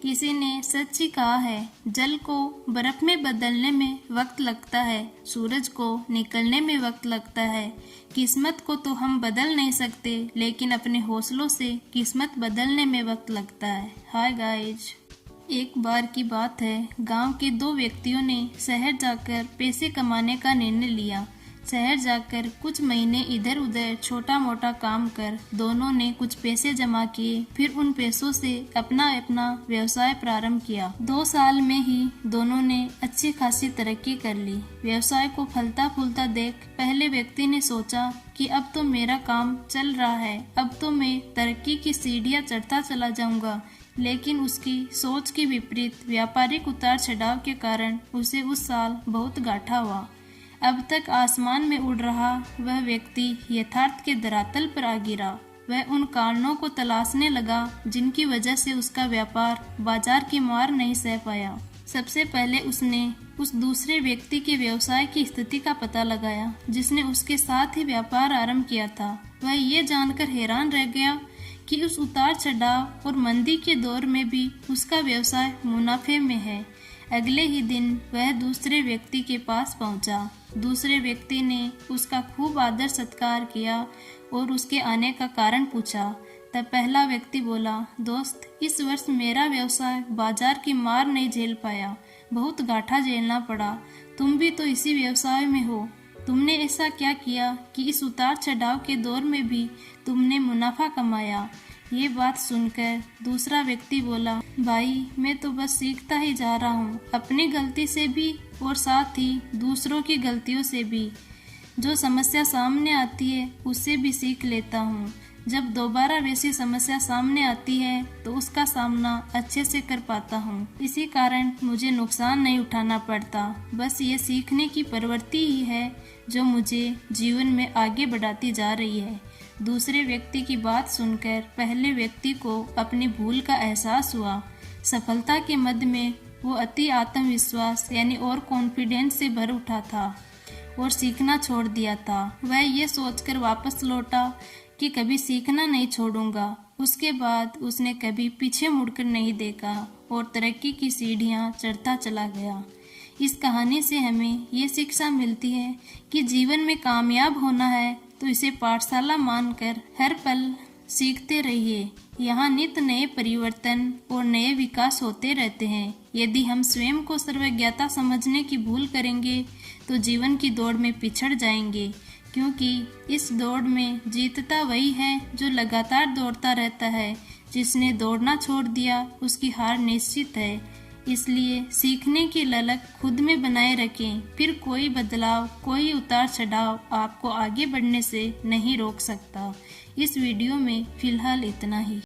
किसी ने सच ही कहा है, जल को बर्फ में बदलने में वक्त लगता है, सूरज को निकलने में वक्त लगता है। किस्मत को तो हम बदल नहीं सकते, लेकिन अपने हौसलों से किस्मत बदलने में वक्त लगता है। हाय गाइज, एक बार की बात है, गांव के दो व्यक्तियों ने शहर जाकर पैसे कमाने का निर्णय लिया। शहर जाकर कुछ महीने इधर उधर छोटा मोटा काम कर दोनों ने कुछ पैसे जमा किए। फिर उन पैसों से अपना अपना व्यवसाय प्रारंभ किया। 2 साल में ही दोनों ने अच्छी खासी तरक्की कर ली। व्यवसाय को फलता फूलता देख पहले व्यक्ति ने सोचा कि अब तो मेरा काम चल रहा है, अब तो मैं तरक्की की सीढ़ियां चढ़ता चला जाऊंगा। लेकिन उसकी सोच के विपरीत व्यापारिक उतार चढ़ाव के कारण उसे उस साल बहुत घाटा हुआ। अब तक आसमान में उड़ रहा वह व्यक्ति यथार्थ के धरातल पर आ गिरा। वह उन कारणों को तलाशने लगा जिनकी वजह से उसका व्यापार बाजार की मार नहीं सह पाया। सबसे पहले उसने उस दूसरे व्यक्ति के व्यवसाय की स्थिति का पता लगाया जिसने उसके साथ ही व्यापार आरंभ किया था। वह ये जानकर हैरान रह गया कि उस उतार चढ़ाव और मंदी के दौर में भी उसका व्यवसाय मुनाफे में है। अगले ही दिन वह दूसरे व्यक्ति के पास पहुंचा। दूसरे व्यक्ति ने उसका खूब आदर सत्कार किया और उसके आने का कारण पूछा। तब पहला व्यक्ति बोला, दोस्त, इस वर्ष मेरा व्यवसाय बाजार की मार नहीं झेल पाया, बहुत घाटा झेलना पड़ा। तुम भी तो इसी व्यवसाय में हो, तुमने ऐसा क्या किया कि इस उतार चढ़ाव के दौर में भी तुमने मुनाफा कमाया। ये बात सुनकर दूसरा व्यक्ति बोला, भाई, मैं तो बस सीखता ही जा रहा हूँ, अपनी गलती से भी और साथ ही दूसरों की गलतियों से भी। जो समस्या सामने आती है उससे भी सीख लेता हूँ। जब दोबारा वैसी समस्या सामने आती है तो उसका सामना अच्छे से कर पाता हूँ। इसी कारण मुझे नुकसान नहीं उठाना पड़ता। बस ये सीखने की प्रवृत्ति ही है जो मुझे जीवन में आगे बढ़ाती जा रही है। दूसरे व्यक्ति की बात सुनकर पहले व्यक्ति को अपनी भूल का एहसास हुआ। सफलता के मध्य में वो अति आत्मविश्वास यानी और कॉन्फिडेंस से भर उठा था और सीखना छोड़ दिया था। वह ये सोचकर वापस लौटा कि कभी सीखना नहीं छोड़ूंगा। उसके बाद उसने कभी पीछे मुड़कर नहीं देखा और तरक्की की सीढ़ियां चढ़ता चला गया। इस कहानी से हमें ये शिक्षा मिलती है कि जीवन में कामयाब होना है तो इसे पाठशाला मानकर हर पल सीखते रहिए। यहाँ नित्य नए परिवर्तन और नए विकास होते रहते हैं। यदि हम स्वयं को सर्वज्ञता समझने की भूल करेंगे तो जीवन की दौड़ में पिछड़ जाएंगे, क्योंकि इस दौड़ में जीतता वही है जो लगातार दौड़ता रहता है। जिसने दौड़ना छोड़ दिया उसकी हार निश्चित है। इसलिए सीखने की ललक खुद में बनाए रखें, फिर कोई बदलाव, कोई उतार चढ़ाव आपको आगे बढ़ने से नहीं रोक सकता। इस वीडियो में फिलहाल इतना ही।